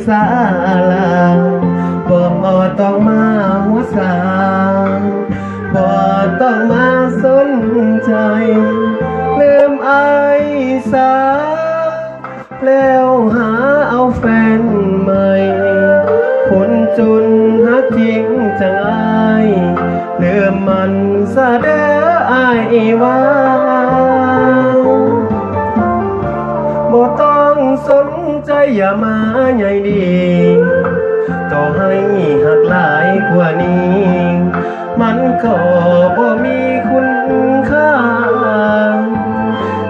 ศาลาบ่ต้องมาหัวสาบ่ต้องมาสนใจลืมอายสาแล้วหาเอาแฟนใหม่คนจนหักจริงจังอายลืมมันซะเด้ออายว่าบ่ต้องสนใจอย่ามาใหญ่ดีต่อให้หักหลายกว่านี้มันก็บ่มีคุณค่า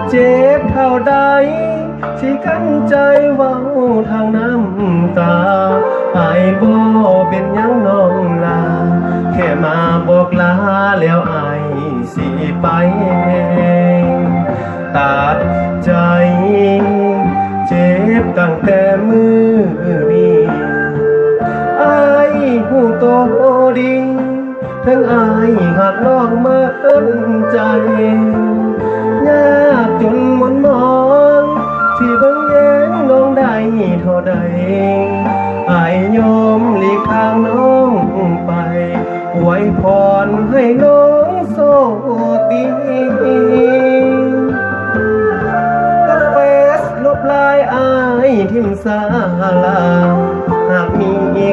เจ็บเท่าใดที่กันใจเว้าทางน้ำตาอายบ่เป็นหยังน้องลาแค่มาบอกลาแล้วอายสิไปตัดใจเจ็บตั้งแต่มือนี้อายหูโตดีทั้งอายหักน้องมาเอิ้นใจยากจนหมดมองที่เบิ่งแย้งน้องได้เท่าใดอายยอมหลีกทางน้องไปอวยพรให้น้องโชคดีก็เฟซลบลายอายทิมศาลาหากมี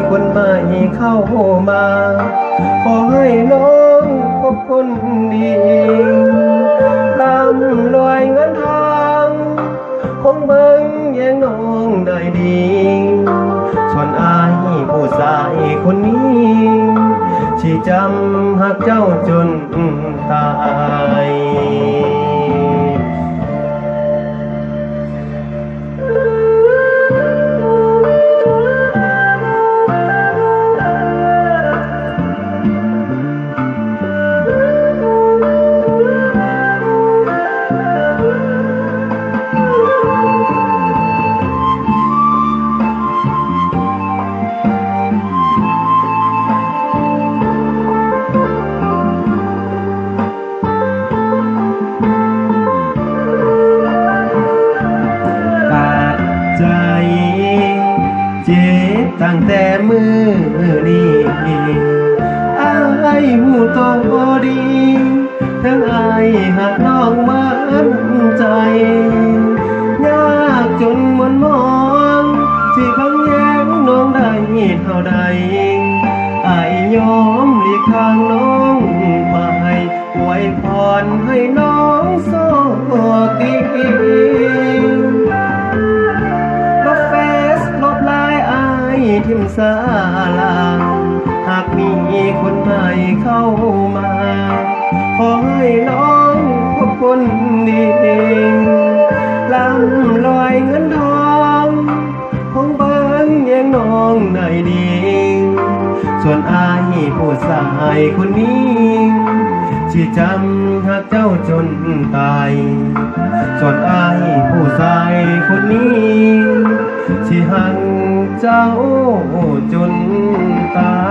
คนใหม่เข้ามาขอให้น้องพบคนดีตามรอยเงินทองคงเบิ่งแย่งน้องได้ดีส่วนอายผู้ชายคนนี้ที่จำหักเจ้าจนตายเจ็บตั้งแต่มือนี้อายหูโตดีทั้งอายหักน้องมันใจยากจนหมดมองที่คำแย้งน้องได้เท่าใดอายยอมหลีกทางน้องไปอวยพรให้น้องโชคดีทิมศาลาหากมีคนใหม่เข้ามาขอให้น้องพบคนดีลำลอยเงินทองคงเบิ่งแย่งน้องได้ดีส่วนอายผู้ชายคนนี้ที่จำหักเจ้าจนตายส่วนอายผู้ชายคนนี้ที่หักเจ้าจนตาย